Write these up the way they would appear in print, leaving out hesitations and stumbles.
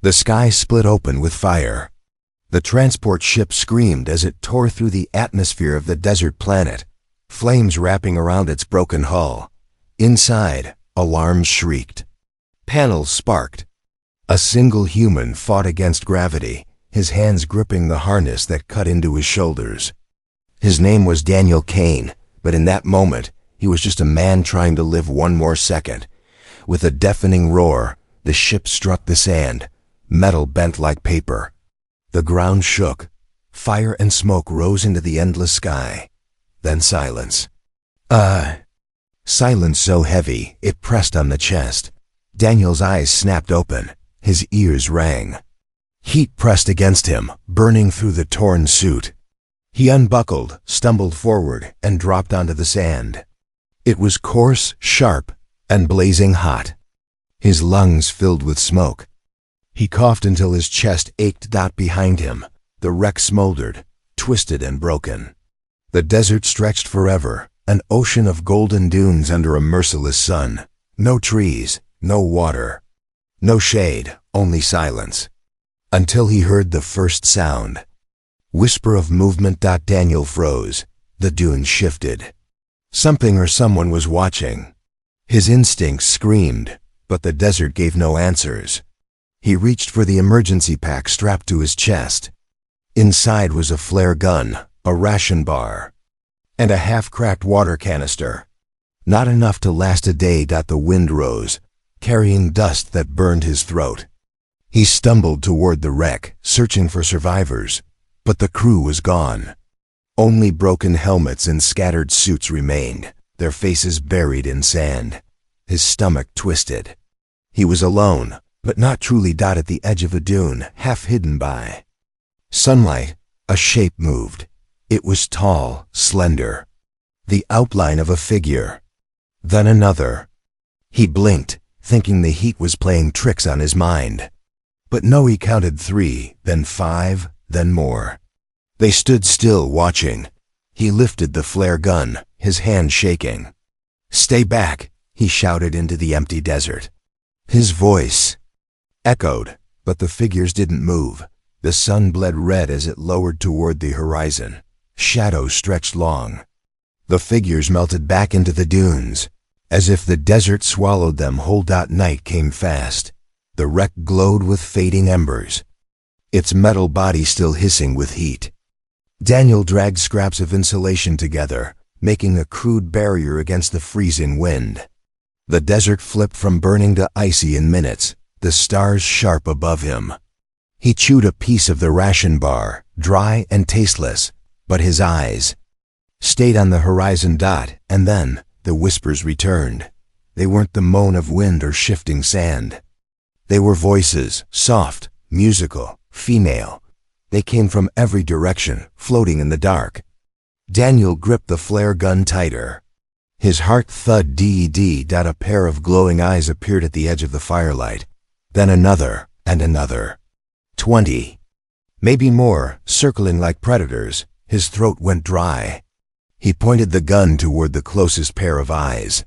The sky split open with fire. The transport ship screamed as it tore through the atmosphere of the desert planet, flames wrapping around its broken hull. Inside, alarms shrieked. Panels sparked. A single human fought against gravity, his hands gripping the harness that cut into his shoulders. His name was Daniel Kane, but in that moment, he was just a man trying to live one more second. With a deafening roar, the ship struck the sand, metal bent like paper. The ground shook. Fire and smoke rose into the endless sky. Then silence. Silence so heavy, it pressed on the chest. Daniel's eyes snapped open. His ears rang. Heat pressed against him, burning through the torn suit. He unbuckled, stumbled forward, and dropped onto the sand. It was coarse, sharp, and blazing hot. His lungs filled with smoke. He coughed until his chest ached. Behind him, the wreck smoldered, twisted and broken. The desert stretched forever, an ocean of golden dunes under a merciless sun. No trees, no water, no shade, only silence. Until he heard the first sound. Whisper of movement. Daniel froze. The dunes shifted. Something or someone was watching. His instincts screamed, but the desert gave no answers. He reached for the emergency pack strapped to his chest. Inside was a flare gun, a ration bar, and a half-cracked water canister. Not enough to last a day. The wind rose, carrying dust that burned his throat. He stumbled toward the wreck, searching for survivors, but the crew was gone. Only broken helmets and scattered suits remained, their faces buried in sand. His stomach twisted. He was alone, but not truly. At the edge of a dune, half hidden by sunlight, a shape moved. It was tall, slender, the outline of a figure. Then another. He blinked, thinking the heat was playing tricks on his mind. But no, he counted 3, then 5, then more. They stood still, watching. He lifted the flare gun, his hand shaking. "Stay back," he shouted into the empty desert. His voice echoed, but the figures didn't move. The sun bled red as it lowered toward the horizon. Shadows stretched long. The figures melted back into the dunes, as if the desert swallowed them whole. Night came fast. The wreck glowed with fading embers, its metal body still hissing with heat. Daniel dragged scraps of insulation together, making a crude barrier against the freezing wind. The desert flipped from burning to icy in minutes, the stars sharp above him. He chewed a piece of the ration bar, dry and tasteless, but his eyes stayed on the horizon. And then the whispers returned. They weren't the moan of wind or shifting sand. They were voices, soft, musical, female. They came from every direction, floating in the dark. Daniel gripped the flare gun tighter. His heart thud. A pair of glowing eyes appeared at the edge of the firelight. Then another, and another. 20. Maybe more, circling like predators. His throat went dry. He pointed the gun toward the closest pair of eyes.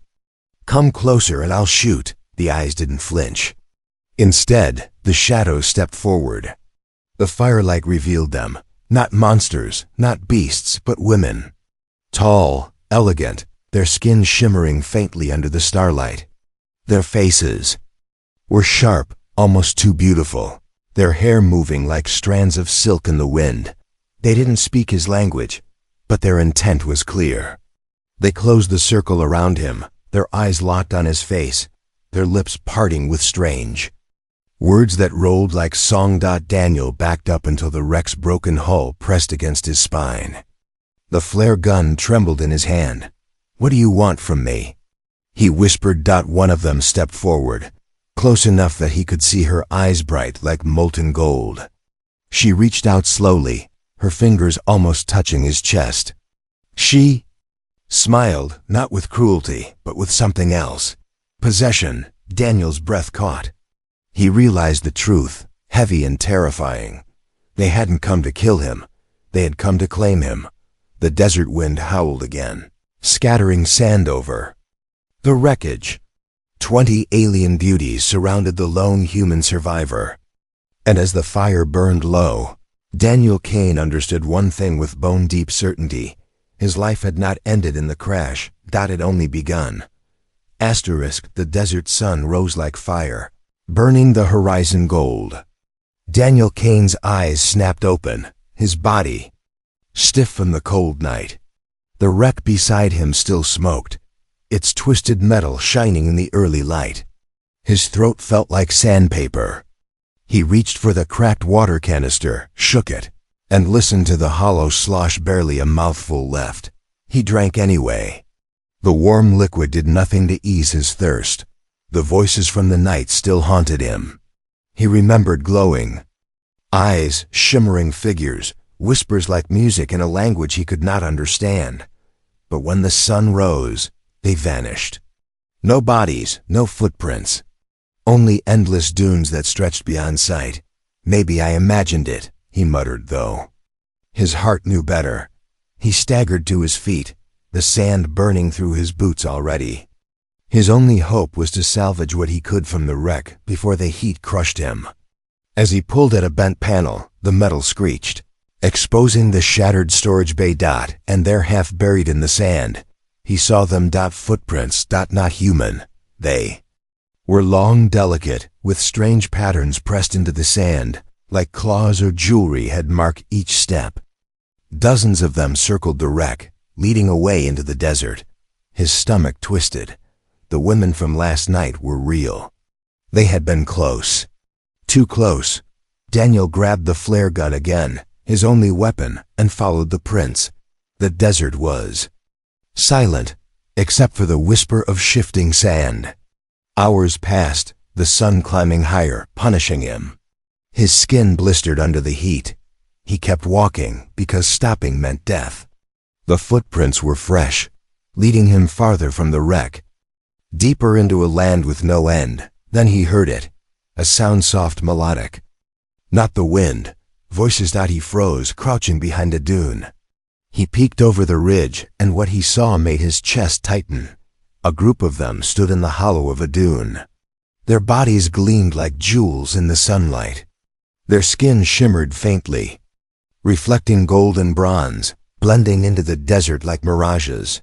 "Come closer and I'll shoot." The eyes didn't flinch. Instead, the shadows stepped forward. The firelight revealed them. Not monsters, not beasts, but women. Tall, elegant, their skin shimmering faintly under the starlight. Their faces were sharp, almost too beautiful, their hair moving like strands of silk in the wind. They didn't speak his language, but their intent was clear. They closed the circle around him, their eyes locked on his face, their lips parting with strange words that rolled like song. Daniel backed up until the wreck's broken hull pressed against his spine. The flare gun trembled in his hand. "What do you want from me?" he whispered. One of them stepped forward, close enough that he could see her eyes bright like molten gold. She reached out slowly, her fingers almost touching his chest. She smiled, not with cruelty, but with something else. Possession. Daniel's breath caught. He realized the truth, heavy and terrifying. They hadn't come to kill him. They had come to claim him. The desert wind howled again, scattering sand over the wreckage. 20 alien beauties surrounded the lone human survivor. And as the fire burned low, Daniel Kane understood one thing with bone-deep certainty. His life had not ended in the crash, that had only begun. Asterisk, the desert sun rose like fire, burning the horizon gold. Daniel Kane's eyes snapped open, his body stiff from the cold night. The wreck beside him still smoked, its twisted metal shining in the early light. His throat felt like sandpaper. He reached for the cracked water canister, shook it, and listened to the hollow slosh, barely a mouthful left. He drank anyway. The warm liquid did nothing to ease his thirst. The voices from the night still haunted him. He remembered glowing eyes, shimmering figures, whispers like music in a language he could not understand. But when the sun rose, they vanished. No bodies, no footprints. Only endless dunes that stretched beyond sight. Maybe I imagined it, he muttered though. His heart knew better. He staggered to his feet, the sand burning through his boots already. His only hope was to salvage what he could from the wreck before the heat crushed him. As he pulled at a bent panel, the metal screeched, exposing the shattered storage bay. And there, half buried in the sand, he saw them. Footprints. Not human. They were long, delicate, with strange patterns pressed into the sand, like claws or jewelry had marked each step. Dozens of them circled the wreck, leading away into the desert. His stomach twisted. The women from last night were real. They had been close. Too close. Daniel grabbed the flare gun again, his only weapon, and followed the prints. The desert was silent, except for the whisper of shifting sand. Hours passed, the sun climbing higher, punishing him. His skin blistered under the heat. He kept walking because stopping meant death. The footprints were fresh, leading him farther from the wreck, deeper into a land with no end. Then he heard it, a sound soft, melodic. Not the wind, voices. He froze, crouching behind a dune. He peeked over the ridge, and what he saw made his chest tighten. A group of them stood in the hollow of a dune. Their bodies gleamed like jewels in the sunlight. Their skin shimmered faintly, reflecting gold and bronze, blending into the desert like mirages.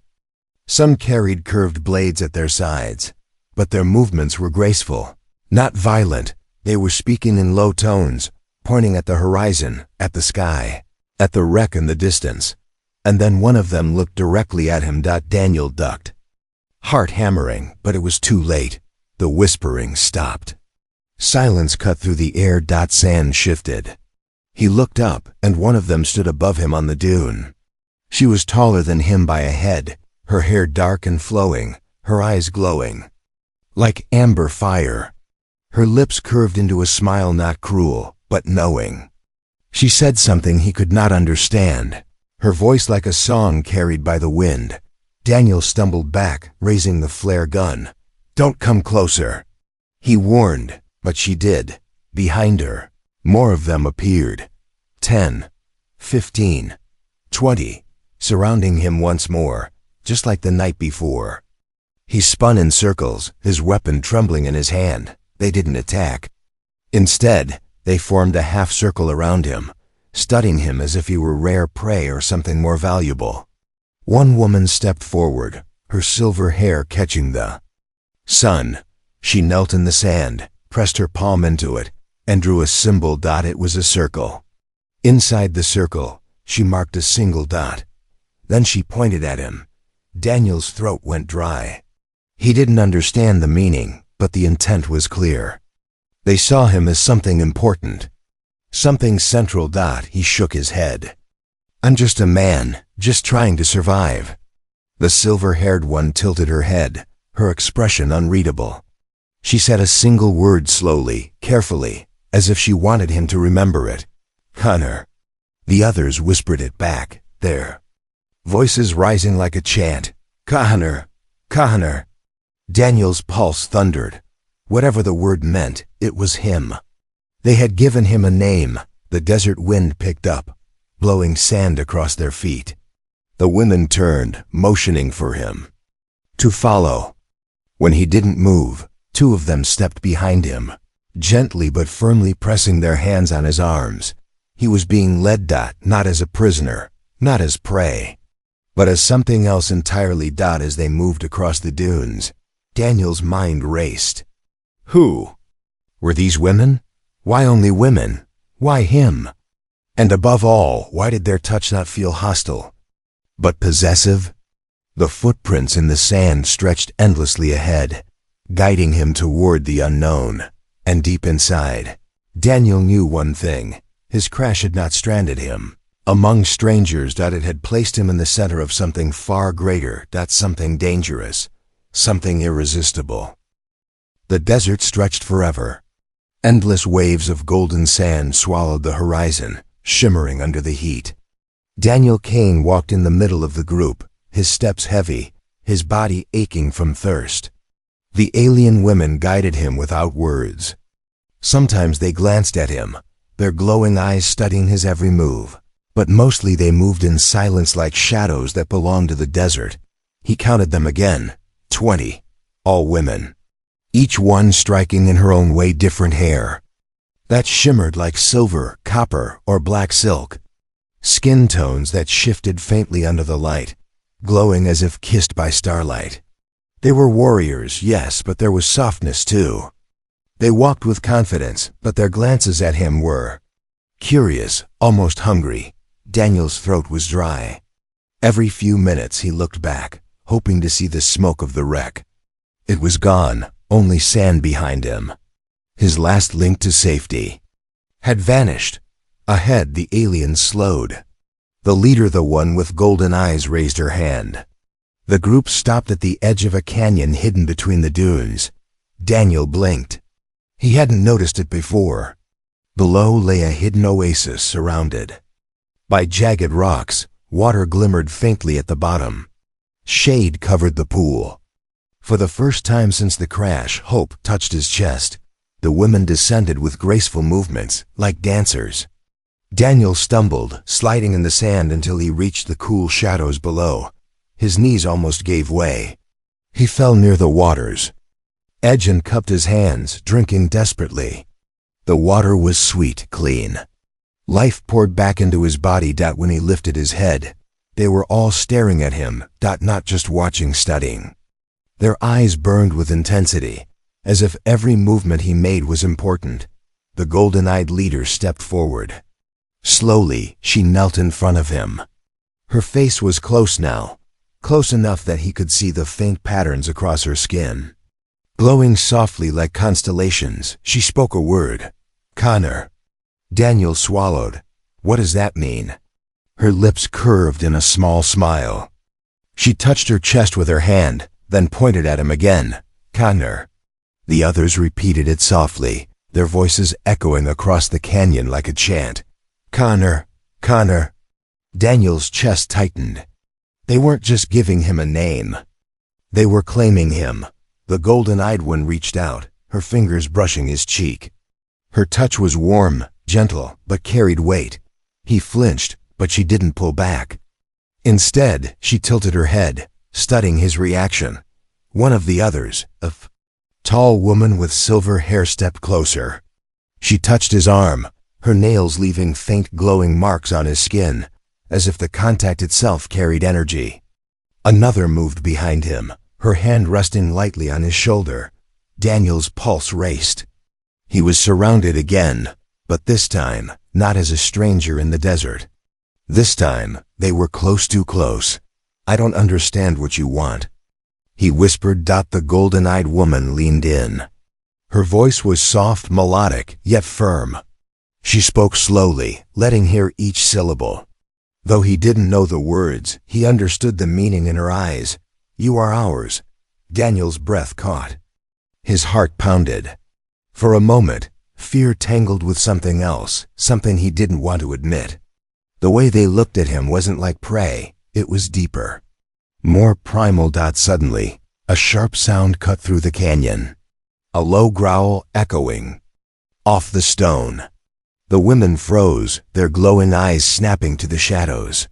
Some carried curved blades at their sides, but their movements were graceful, not violent. They were speaking in low tones, pointing at the horizon, at the sky, at the wreck in the distance. And then one of them looked directly at him. Daniel ducked, heart hammering, but it was too late. The whispering stopped. Silence cut through the air. Sand shifted. He looked up, and one of them stood above him on the dune. She was taller than him by a head, her hair dark and flowing, her eyes glowing like amber fire. Her lips curved into a smile, not cruel, but knowing. She said something he could not understand, her voice like a song carried by the wind. Daniel stumbled back, raising the flare gun. "Don't come closer," he warned, but she did. Behind her, more of them appeared. 10, 15, 20, surrounding him once more, just like the night before. He spun in circles, his weapon trembling in his hand. They didn't attack. Instead, they formed a half circle around him, studying him as if he were rare prey or something more valuable. One woman stepped forward, her silver hair catching the sun. She knelt in the sand, pressed her palm into it, and drew a symbol. It was a circle. Inside the circle, she marked a single dot. Then she pointed at him. Daniel's throat went dry. He didn't understand the meaning, but the intent was clear. They saw him as something important, something central. He shook his head. "I'm just a man, just trying to survive." The silver-haired one tilted her head, her expression unreadable. She said a single word slowly, carefully, as if she wanted him to remember it. "Connor." The others whispered it back, their voices rising like a chant. "Connor, Connor." Daniel's pulse thundered. Whatever the word meant, it was him. They had given him a name. The desert wind picked up, blowing sand across their feet. The women turned, motioning for him to follow. When he didn't move, two of them stepped behind him. gently but firmly pressing their hands on his arms. He was being led, not as a prisoner, not as prey, but as something else entirely. As they moved across the dunes, Daniel's mind raced. Who were these women? Why only women? Why him? And above all, why did their touch not feel hostile, but possessive? The footprints in the sand stretched endlessly ahead, guiding him toward the unknown. And deep inside, Daniel knew one thing. His crash had not stranded him among strangers. It had placed him in the center of something far greater. Something dangerous, something irresistible. The desert stretched forever. Endless waves of golden sand swallowed the horizon, shimmering under the heat. Daniel Kane walked in the middle of the group, his steps heavy, his body aching from thirst. The alien women guided him without words. Sometimes they glanced at him, their glowing eyes studying his every move, but mostly they moved in silence like shadows that belonged to the desert. He counted them again, 20, all women, each one striking in her own way different hair that shimmered like silver, copper, or black silk, skin tones that shifted faintly under the light, glowing as if kissed by starlight. They were warriors, yes, but there was softness too. They walked with confidence, but their glances at him were curious, almost hungry. Daniel's throat was dry. Every few minutes he looked back, hoping to see the smoke of the wreck. It was gone, only sand behind him. His last link to safety had vanished. Ahead, the aliens slowed. The leader, the one with golden eyes, raised her hand. The group stopped at the edge of a canyon hidden between the dunes. Daniel blinked. He hadn't noticed it before. Below lay a hidden oasis surrounded by jagged rocks. Water glimmered faintly at the bottom. Shade covered the pool. For the first time since the crash, hope touched his chest. The women descended with graceful movements, like dancers. Daniel stumbled, sliding in the sand until he reached the cool shadows below. His knees almost gave way. He fell near the waters. Edge and cupped his hands, drinking desperately. The water was sweet, clean. Life poured back into his body. When he lifted his head, they were all staring at him, not just watching, studying. Their eyes burned with intensity, as if every movement he made was important. The golden-eyed leader stepped forward. Slowly, she knelt in front of him. Her face was close now, close enough that he could see the faint patterns across her skin. Glowing softly like constellations, she spoke a word. Connor. Daniel swallowed. What does that mean? Her lips curved in a small smile. She touched her chest with her hand, then pointed at him again. Connor. The others repeated it softly, their voices echoing across the canyon like a chant. Connor, Connor. Daniel's chest tightened. They weren't just giving him a name. They were claiming him. The golden-eyed one reached out, her fingers brushing his cheek. Her touch was warm, gentle, but carried weight. He flinched, but she didn't pull back. Instead, she tilted her head, studying his reaction. One of the others, a tall woman with silver hair, stepped closer. She touched his arm, her nails leaving faint glowing marks on his skin, as if the contact itself carried energy. Another moved behind him, her hand resting lightly on his shoulder. Daniel's pulse raced. He was surrounded again, but this time, not as a stranger in the desert. This time, they were close, too close. I don't understand what you want, he whispered. The golden-eyed woman leaned in. Her voice was soft, melodic, yet firm. She spoke slowly, letting hear each syllable. Though he didn't know the words, he understood the meaning in her eyes. You are ours. Daniel's breath caught. His heart pounded. For a moment, fear tangled with something else, something he didn't want to admit. The way they looked at him wasn't like prey, it was deeper, more primal. Suddenly, a sharp sound cut through the canyon. A low growl echoing off the stone. The women froze, their glowing eyes snapping to the shadows.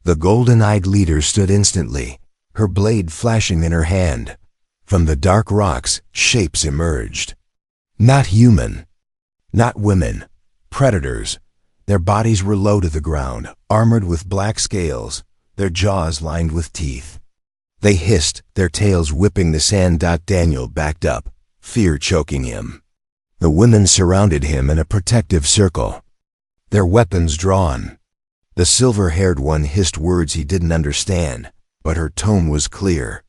The golden-eyed leader stood instantly, her blade flashing in her hand. From the dark rocks, shapes emerged. Not human. Not women. Predators. Their bodies were low to the ground, armored with black scales, their jaws lined with teeth. They hissed, their tails whipping the sand. Daniel backed up, fear choking him. The women surrounded him in a protective circle, their weapons drawn. The silver-haired one hissed words he didn't understand, but her tone was clear.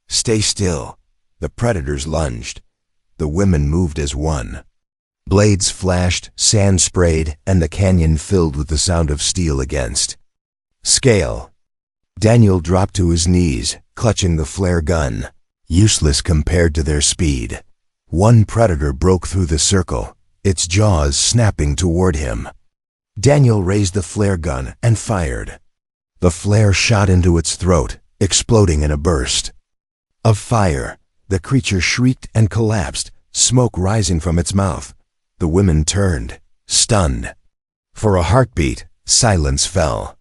Stay still. The predators lunged. The women moved as one. Blades flashed, sand sprayed, and the canyon filled with the sound of steel against scale. Daniel dropped to his knees, clutching the flare gun, useless compared to their speed. One predator broke through the circle, its jaws snapping toward him. Daniel raised the flare gun and fired. The flare shot into its throat, exploding in a burst of fire. The creature shrieked and collapsed, smoke rising from its mouth. The women turned, stunned. For a heartbeat, silence fell.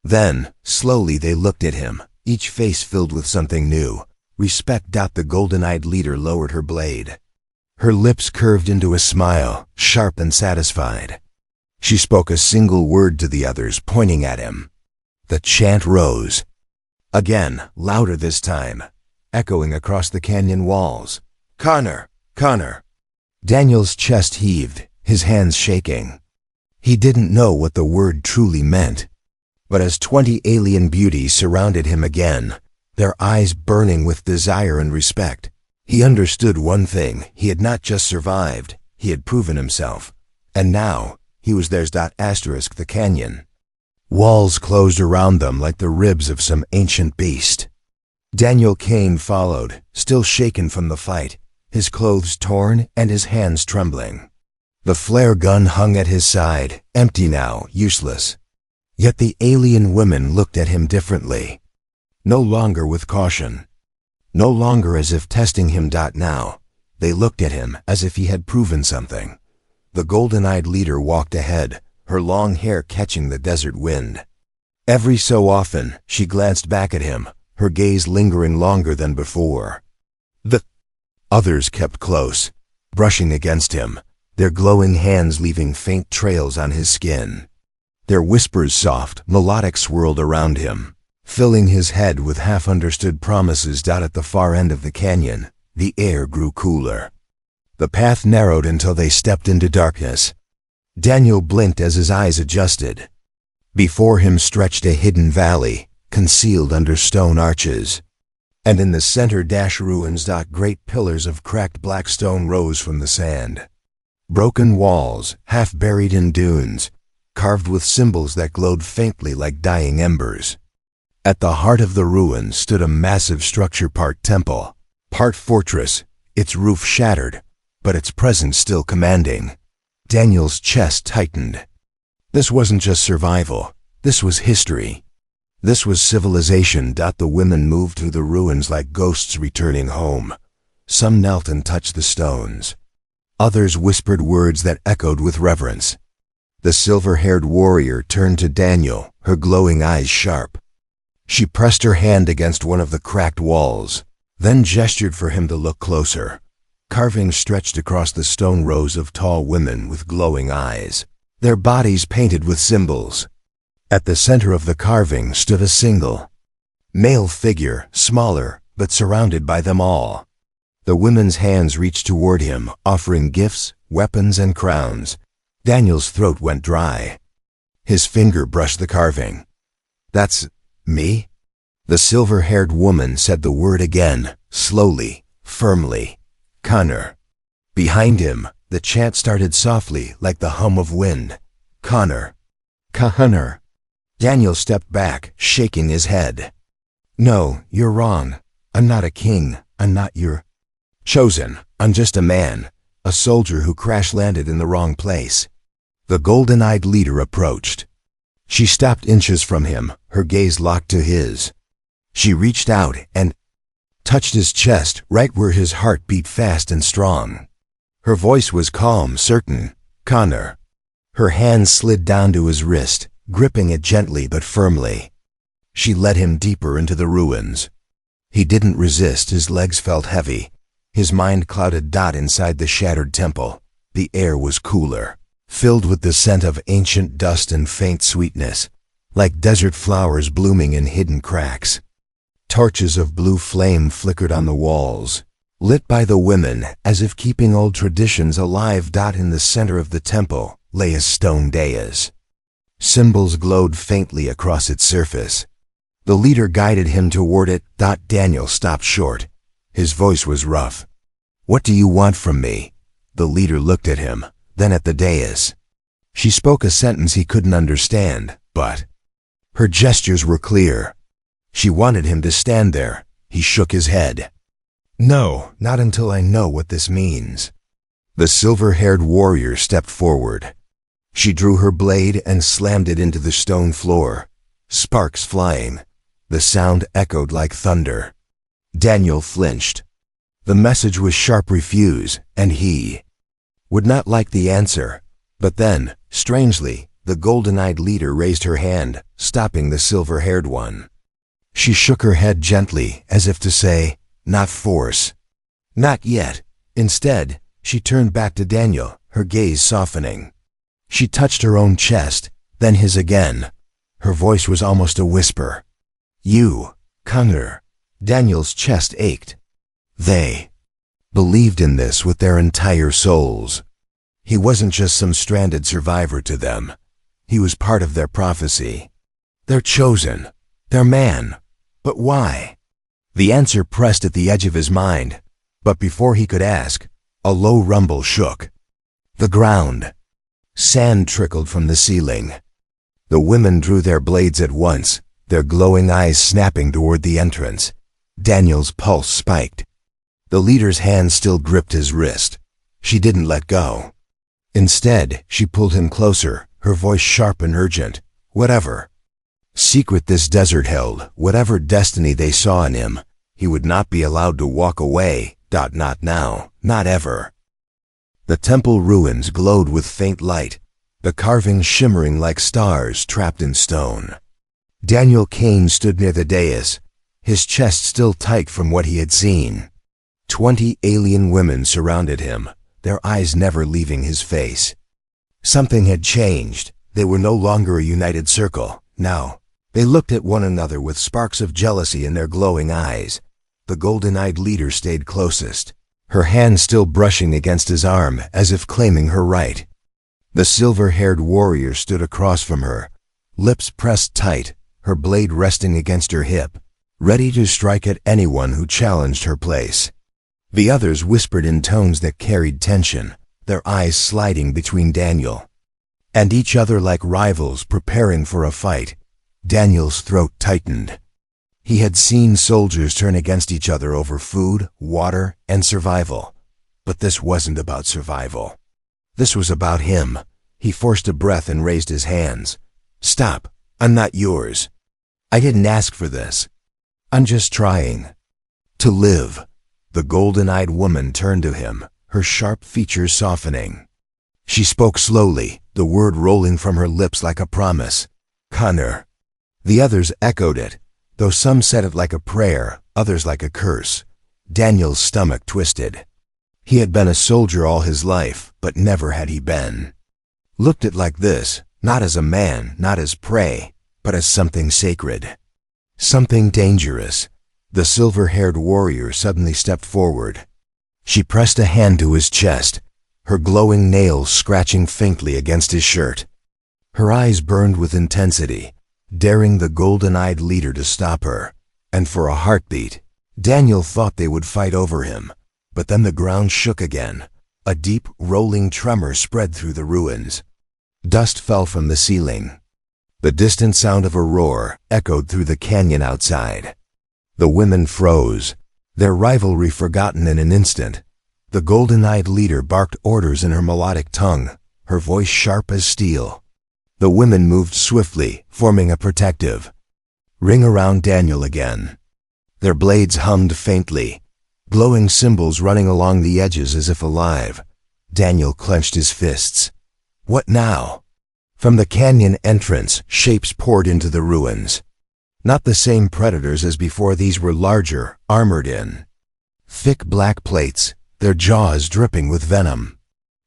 Then, slowly they looked at him, each face filled with something new. Respect. The golden-eyed leader lowered her blade. Her lips curved into a smile, sharp and satisfied. She spoke a single word to the others, pointing at him. The chant rose. Again, louder this time, echoing across the canyon walls. Connor! Connor! Daniel's chest heaved, his hands shaking. He didn't know what the word truly meant. But as 20 alien beauties surrounded him again, their eyes burning with desire and respect, he understood one thing: he had not just survived, he had proven himself. And now, he was theirs. The canyon walls closed around them like the ribs of some ancient beast. Daniel Kane followed, still shaken from the fight, his clothes torn and his hands trembling. The flare gun hung at his side, empty now, useless. Yet the alien women looked at him differently. No longer with caution. No longer as if testing him. Now, they looked at him as if he had proven something. The golden-eyed leader walked ahead, her long hair catching the desert wind. Every so often, she glanced back at him, her gaze lingering longer than before. The others kept close, brushing against him, their glowing hands leaving faint trails on his skin. Their whispers, soft, melodic, swirled around him, filling his head with half-understood promises. At the far end of the canyon, the air grew cooler. The path narrowed until they stepped into darkness. Daniel blinked as his eyes adjusted. Before him stretched a hidden valley, concealed under stone arches. And in the center, ruins. Great pillars of cracked black stone rose from the sand. Broken walls, half buried in dunes, carved with symbols that glowed faintly like dying embers. At the heart of the ruins stood a massive structure, part temple, part fortress, its roof shattered, but its presence still commanding. Daniel's chest tightened. This wasn't just survival, this was history. This was civilization. The women moved through the ruins like ghosts returning home. Some knelt and touched the stones. Others whispered words that echoed with reverence. The silver-haired warrior turned to Daniel, her glowing eyes sharp. She pressed her hand against one of the cracked walls, then gestured for him to look closer. Carvings stretched across the stone rows of tall women with glowing eyes, their bodies painted with symbols. At the center of the carving stood a single male figure, smaller, but surrounded by them all. The women's hands reached toward him, offering gifts, weapons, and crowns. Daniel's throat went dry. His finger brushed the carving. That's me? The silver-haired woman said the word again, slowly, firmly. Connor. Behind him, the chant started softly, like the hum of wind. Connor. Connor. Daniel stepped back, shaking his head. No, you're wrong. I'm not a king. I'm not your chosen. I'm just a man, a soldier who crash-landed in the wrong place. The golden-eyed leader approached. She stopped inches from him, her gaze locked to his. She reached out and touched his chest, right where his heart beat fast and strong. Her voice was calm, certain. Connor. Her hand slid down to his wrist, gripping it gently but firmly. She led him deeper into the ruins. He didn't resist, his legs felt heavy. His mind clouded. Inside the shattered temple, the air was cooler, filled with the scent of ancient dust and faint sweetness, like desert flowers blooming in hidden cracks. Torches of blue flame flickered on the walls, lit by the women as if keeping old traditions alive. In the center of the temple lay a stone dais. Symbols glowed faintly across its surface. The leader guided him toward it. Daniel stopped short. His voice was rough. "What do you want from me?" The leader looked at him, then at the dais. She spoke a sentence he couldn't understand, but her gestures were clear. She wanted him to stand there. He shook his head. "No, not until I know what this means." The silver-haired warrior stepped forward. She drew her blade and slammed it into the stone floor, sparks flying. The sound echoed like thunder. Daniel flinched. The message was sharp refuse, and he would not like the answer. But then, strangely, the golden-eyed leader raised her hand, stopping the silver-haired one. She shook her head gently, as if to say, "Not force." "Not yet." Instead, she turned back to Daniel, her gaze softening. She touched her own chest, then his again. Her voice was almost a whisper. "You, Connor." Daniel's chest ached. They believed in this with their entire souls. He wasn't just some stranded survivor to them. He was part of their prophecy. Their chosen. Their man. But why? The answer pressed at the edge of his mind, but before he could ask, a low rumble shook the ground. Sand trickled from the ceiling. The women drew their blades at once, their glowing eyes snapping toward the entrance. Daniel's pulse spiked. The leader's hand still gripped his wrist. She didn't let go. Instead, she pulled him closer, her voice sharp and urgent. "Whatever secret this desert held, whatever destiny they saw in him, he would not be allowed to walk away. Not now, not ever." The temple ruins glowed with faint light, the carvings shimmering like stars trapped in stone. Daniel Kane stood near the dais, his chest still tight from what he had seen. 20 alien women surrounded him, their eyes never leaving his face. Something had changed. They were no longer a united circle. Now, they looked at one another with sparks of jealousy in their glowing eyes. The golden-eyed leader stayed closest, her hand still brushing against his arm as if claiming her right. The silver-haired warrior stood across from her, lips pressed tight, her blade resting against her hip, ready to strike at anyone who challenged her place. The others whispered in tones that carried tension, their eyes sliding between Daniel and each other like rivals preparing for a fight. Daniel's throat tightened. He had seen soldiers turn against each other over food, water, and survival. But this wasn't about survival. This was about him. He forced a breath and raised his hands. "Stop. I'm not yours. I didn't ask for this. I'm just trying to live." The golden-eyed woman turned to him, her sharp features softening. She spoke slowly, the word rolling from her lips like a promise. "Connor." The others echoed it, though some said it like a prayer, others like a curse. Daniel's stomach twisted. He had been a soldier all his life, but never had he been looked at like this, not as a man, not as prey, but as something sacred. Something dangerous. The silver-haired warrior suddenly stepped forward. She pressed a hand to his chest, her glowing nails scratching faintly against his shirt. Her eyes burned with intensity, daring the golden-eyed leader to stop her. And for a heartbeat, Daniel thought they would fight over him. But then the ground shook again. A deep, rolling tremor spread through the ruins. Dust fell from the ceiling. The distant sound of a roar echoed through the canyon outside. The women froze, their rivalry forgotten in an instant. The golden-eyed leader barked orders in her melodic tongue, her voice sharp as steel. The women moved swiftly, forming a protective ring around Daniel again. Their blades hummed faintly, glowing symbols running along the edges as if alive. Daniel clenched his fists. What now? From the canyon entrance, shapes poured into the ruins. Not the same predators as before, these were larger, armored in Thick black plates, their jaws dripping with venom.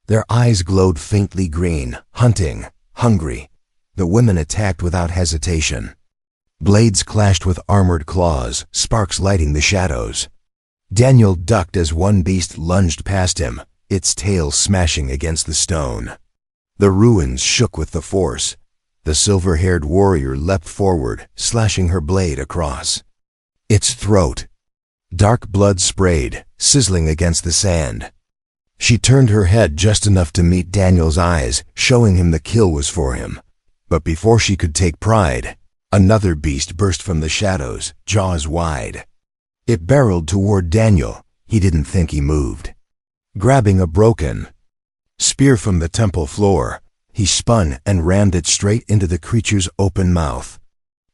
Their eyes glowed faintly green, hunting, hungry. The women attacked without hesitation. Blades clashed with armored claws, sparks lighting the shadows. Daniel ducked as one beast lunged past him, its tail smashing against the stone. The ruins shook with the force. The silver-haired warrior leapt forward, slashing her blade across its throat. Dark blood sprayed, sizzling against the sand. She turned her head just enough to meet Daniel's eyes, showing him the kill was for him. But before she could take pride, another beast burst from the shadows, jaws wide. It barreled toward Daniel. He didn't think he moved. Grabbing a broken spear from the temple floor, he spun and rammed it straight into the creature's open mouth.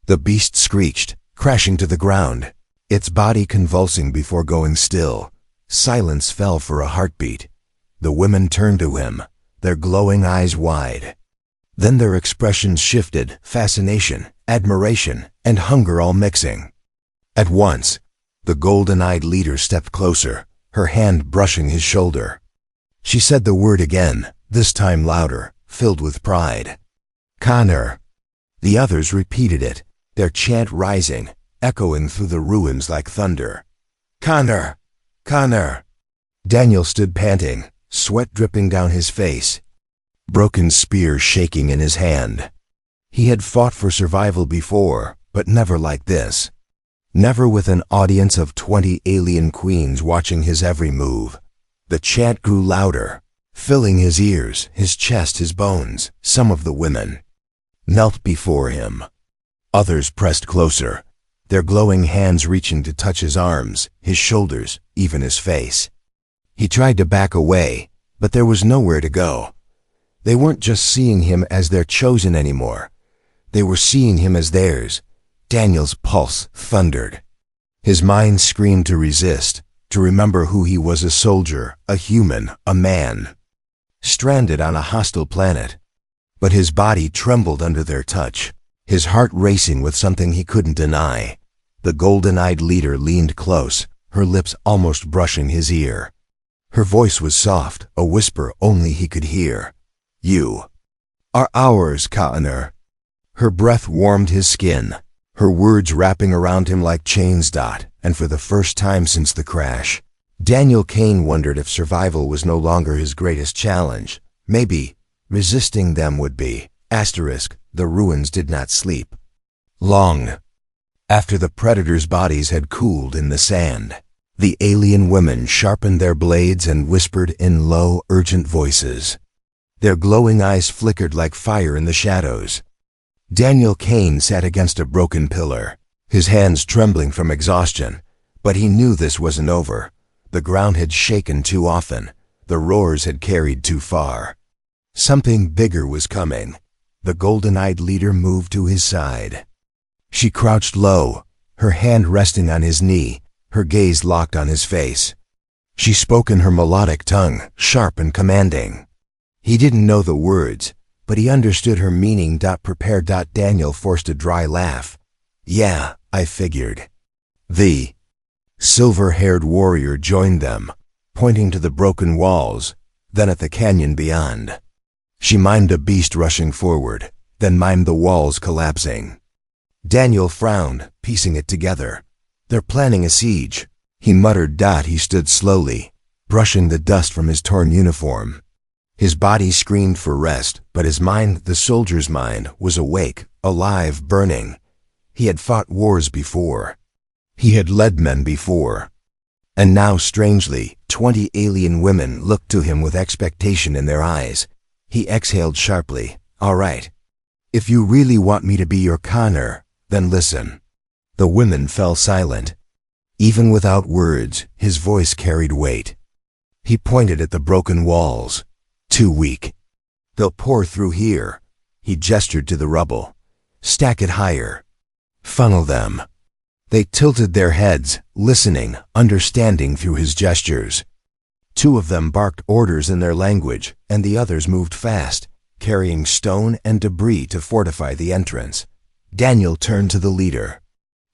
The beast screeched, crashing to the ground, its body convulsing before going still. Silence fell for a heartbeat. The women turned to him, their glowing eyes wide. Then their expressions shifted, fascination, admiration, and hunger all mixing. At once, the golden-eyed leader stepped closer, her hand brushing his shoulder. She said the word again, this time louder, filled with pride. Connor. The others repeated it, their chant rising, echoing through the ruins like thunder. Connor! Connor! Daniel stood panting, sweat dripping down his face, broken spear shaking in his hand. He had fought for survival before, but never like this. Never with an audience of 20 alien queens watching his every move. The chant grew louder, filling his ears, his chest, his bones. Some of the women knelt before him. Others pressed closer, their glowing hands reaching to touch his arms, his shoulders, even his face. He tried to back away, but there was nowhere to go. They weren't just seeing him as their chosen anymore. They were seeing him as theirs. Daniel's pulse thundered. His mind screamed to resist, to remember who he was: a soldier, a human, a man, stranded on a hostile planet. But his body trembled under their touch, his heart racing with something he couldn't deny. The golden-eyed leader leaned close, her lips almost brushing his ear. Her voice was soft, a whisper only he could hear. You are ours, Connor. Her breath warmed his skin, her words wrapping around him like chains. And for the first time since the crash, Daniel Kane wondered if survival was no longer his greatest challenge. Maybe resisting them would be. The ruins did not sleep long. After the predators' bodies had cooled in the sand, the alien women sharpened their blades and whispered in low, urgent voices. Their glowing eyes flickered like fire in the shadows. Daniel Kane sat against a broken pillar, his hands trembling from exhaustion, but he knew this wasn't over. The ground had shaken too often, the roars had carried too far. Something bigger was coming. The golden-eyed leader moved to his side. She crouched low, her hand resting on his knee, her gaze locked on his face. She spoke in her melodic tongue, sharp and commanding. He didn't know the words, but he understood her meaning. Prepare. Daniel forced a dry laugh. Yeah, I figured. The silver-haired warrior joined them, pointing to the broken walls, then at the canyon beyond. She mimed a beast rushing forward, then mimed the walls collapsing. Daniel frowned, piecing it together. They're planning a siege, he muttered. He stood slowly, brushing the dust from his torn uniform. His body screamed for rest, but his mind, the soldier's mind, was awake, alive, burning. He had fought wars before. He had led men before. And now, strangely, 20 alien women looked to him with expectation in their eyes. He exhaled sharply. All right. If you really want me to be your Connor, then listen. The women fell silent. Even without words, his voice carried weight. He pointed at the broken walls. Too weak. They'll pour through here. He gestured to the rubble. Stack it higher. Funnel them. They tilted their heads, listening, understanding through his gestures. 2 of them barked orders in their language, and the others moved fast, carrying stone and debris to fortify the entrance. Daniel turned to the leader.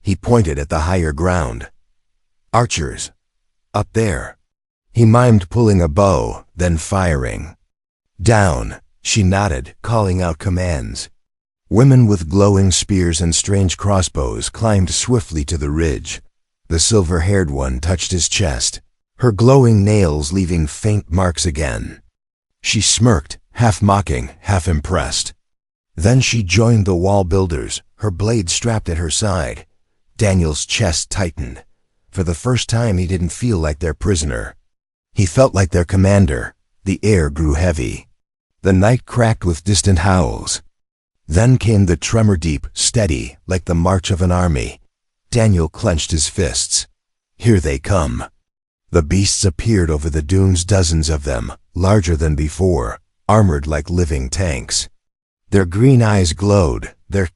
He pointed at the higher ground. Archers. Up there. He mimed pulling a bow, then firing. Down, she nodded, calling out commands. Women with glowing spears and strange crossbows climbed swiftly to the ridge. The silver-haired one touched his chest, her glowing nails leaving faint marks again. She smirked, half mocking, half impressed. Then she joined the wall builders, her blade strapped at her side. Daniel's chest tightened. For the first time he didn't feel like their prisoner. He felt like their commander. The air grew heavy. The night cracked with distant howls. Then came the tremor, deep, steady, like the march of an army. Daniel clenched his fists. Here they come. The beasts appeared over the dunes, dozens of them, larger than before, armored like living tanks. Their green eyes glowed, their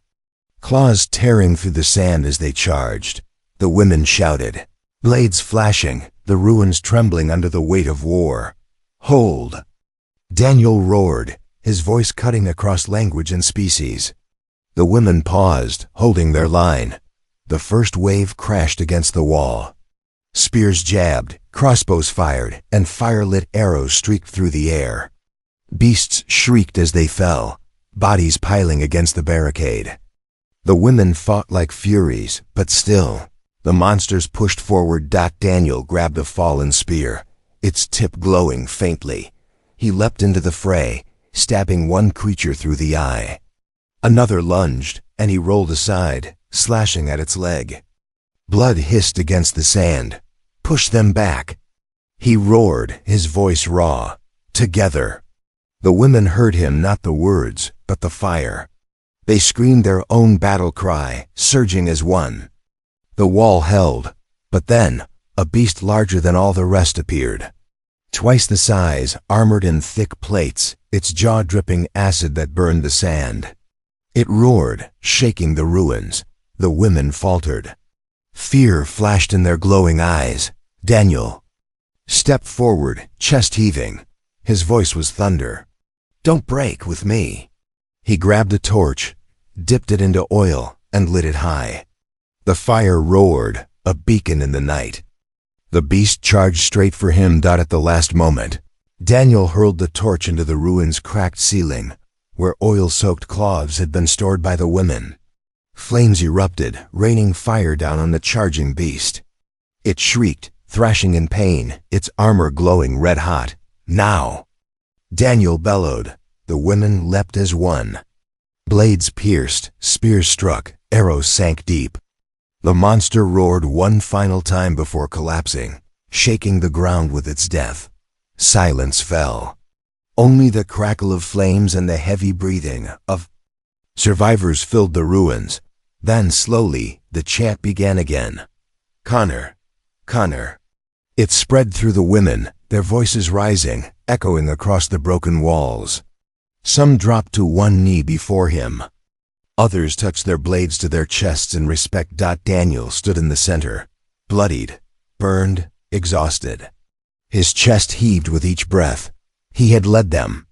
claws tearing through the sand as they charged. The women shouted, blades flashing, the ruins trembling under the weight of war. Hold! Daniel roared, his voice cutting across language and species. The women paused, holding their line. The first wave crashed against the wall. Spears jabbed, crossbows fired, and fire-lit arrows streaked through the air. Beasts shrieked as they fell, bodies piling against the barricade. The women fought like furies, but still, the monsters pushed forward. Daniel grabbed a fallen spear, its tip glowing faintly. He leapt into the fray, stabbing one creature through the eye. Another lunged, and he rolled aside, slashing at its leg. Blood hissed against the sand. Push them back. He roared, his voice raw. Together. The women heard him, not the words, but the fire. They screamed their own battle cry, surging as one. The wall held, but then, a beast larger than all the rest appeared. Twice the size, armored in thick plates, its jaw dripping acid that burned the sand. It roared, shaking the ruins. The women faltered. Fear flashed in their glowing eyes. Daniel stepped forward, chest heaving. His voice was thunder. Don't break with me. He grabbed a torch, dipped it into oil, and lit it high. The fire roared, a beacon in the night. The beast charged straight for him. At the last moment, Daniel hurled the torch into the ruin's cracked ceiling, where oil-soaked cloths had been stored by the women. Flames erupted, raining fire down on the charging beast. It shrieked, thrashing in pain, its armor glowing red-hot. Now! Daniel bellowed. The women leapt as one. Blades pierced, spears struck, arrows sank deep. The monster roared one final time before collapsing, shaking the ground with its death. Silence fell. Only the crackle of flames and the heavy breathing of survivors filled the ruins. Then slowly, the chant began again. Connor, Connor. It spread through the women, their voices rising, echoing across the broken walls. Some dropped to one knee before him. Others touched their blades to their chests in respect. Daniel stood in the center, bloodied, burned, exhausted. His chest heaved with each breath. He had led them.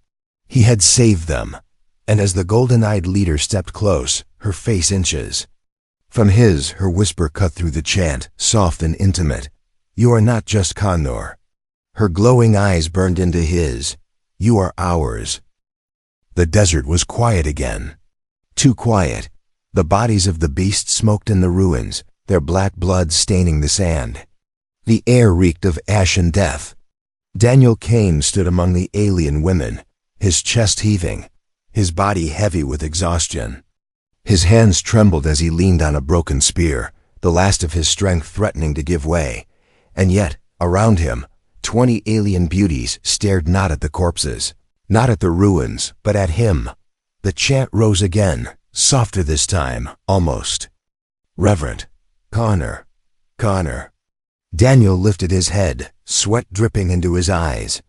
He had saved them. And as the golden-eyed leader stepped close, her face inches. From her whisper cut through the chant, soft and intimate. You are not just Connor. Her glowing eyes burned into his. You are ours. The desert was quiet again. Too quiet. The bodies of the beasts smoked in the ruins, their black blood staining the sand. The air reeked of ash and death. Daniel Kane stood among the alien women, his chest heaving, his body heavy with exhaustion. His hands trembled as he leaned on a broken spear, the last of his strength threatening to give way. And yet, around him, 20 alien beauties stared not at the corpses, not at the ruins, but at him. The chant rose again, softer this time, almost. Reverent. Connor. Connor. Daniel lifted his head, sweat dripping into his eyes.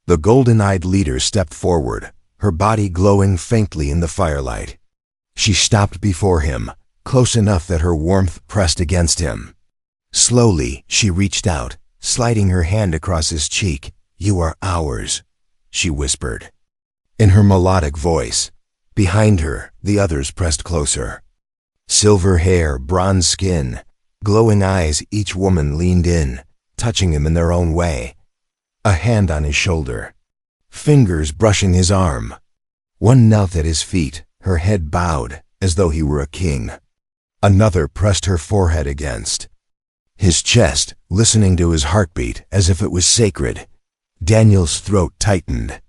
The golden-eyed leader stepped forward, her body glowing faintly in the firelight. She stopped before him, close enough that her warmth pressed against him. Slowly, she reached out, sliding her hand across his cheek. You are ours, she whispered. In her melodic voice, behind her, the others pressed closer. Silver hair, bronze skin, glowing eyes, each woman leaned in, touching him in their own way. A hand on his shoulder, fingers brushing his arm. One knelt at his feet, her head bowed, as though he were a king. Another pressed her forehead against his chest, listening to his heartbeat as if it was sacred. Daniel's throat tightened.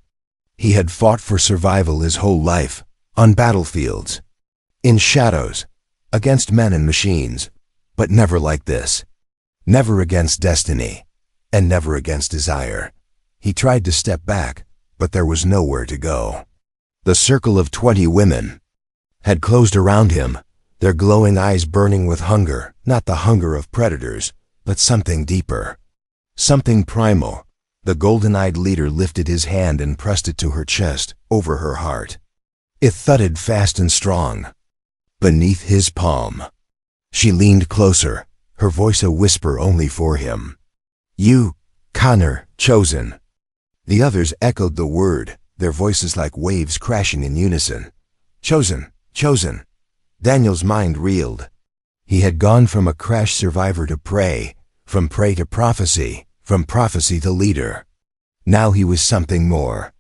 He had fought for survival his whole life, on battlefields, in shadows, against men and machines, but never like this. Never against destiny, and never against desire. He tried to step back, but there was nowhere to go. The circle of 20 women had closed around him, their glowing eyes burning with hunger, not the hunger of predators, but something deeper, something primal. The golden-eyed leader lifted his hand and pressed it to her chest, over her heart. It thudded fast and strong, beneath his palm. She leaned closer, her voice a whisper only for him. "You, Connor, chosen." The others echoed the word, their voices like waves crashing in unison. Chosen, chosen. Daniel's mind reeled. He had gone from a crash survivor to prey, from prey to prophecy, from prophecy to leader. Now he was something more.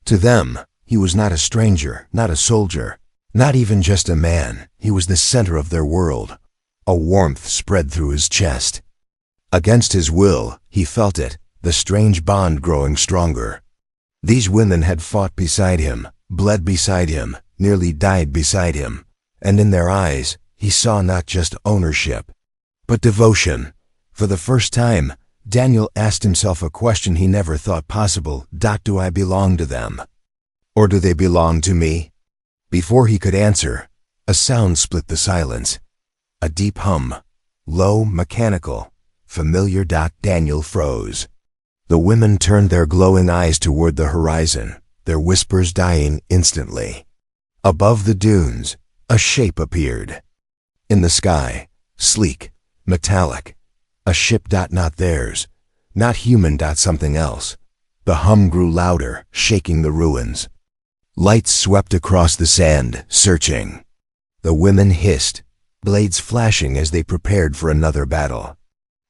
To them, he was not a stranger, not a soldier, not even just a man. He was the center of their world. A warmth spread through his chest. Against his will, he felt it, the strange bond growing stronger. These women had fought beside him, bled beside him, nearly died beside him, and in their eyes, he saw not just ownership, but devotion. For the first time, Daniel asked himself a question he never thought possible. Do I belong to them? Or do they belong to me? Before he could answer, a sound split the silence. A deep hum, low, mechanical, familiar. Daniel froze. The women turned their glowing eyes toward the horizon, their whispers dying instantly. Above the dunes, a shape appeared. In the sky, sleek, metallic, a ship. Not theirs, not human. Something else. The hum grew louder, shaking the ruins. Lights swept across the sand, searching. The women hissed, blades flashing as they prepared for another battle.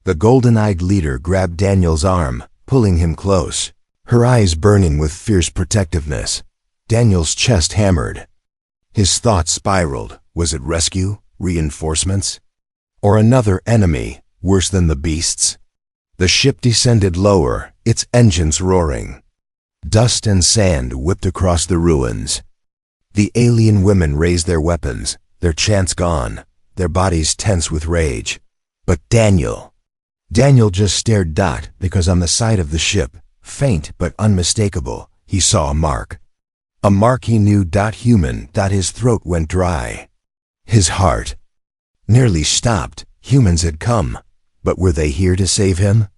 The golden-eyed leader grabbed Daniel's arm, pulling him close, her eyes burning with fierce protectiveness. Daniel's chest hammered. His thoughts spiraled. Was it rescue, reinforcements, or another enemy, worse than the beasts? The ship descended lower, its engines roaring. Dust and sand whipped across the ruins. The alien women raised their weapons, their chants gone, their bodies tense with rage. But Daniel just stared. Because on the side of the ship, faint but unmistakable, he saw a mark. A mark he knew. Human. His throat went dry. His heart nearly stopped. Humans had come, but were they here to save him?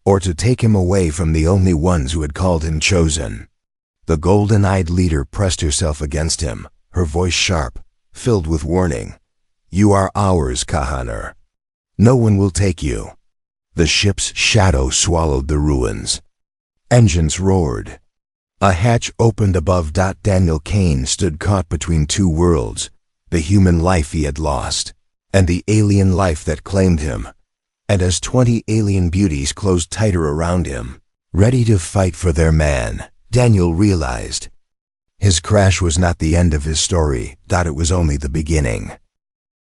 Or to take him away from the only ones who had called him chosen? The golden-eyed leader pressed herself against him, her voice sharp, filled with warning. "You are ours, Connor. No one will take you." The ship's shadow swallowed the ruins. Engines roared. A hatch opened above. Daniel Kane stood caught between two worlds, the human life he had lost, and the alien life that claimed him. And as 20 alien beauties closed tighter around him, ready to fight for their man, Daniel realized his crash was not the end of his story. It was only the beginning.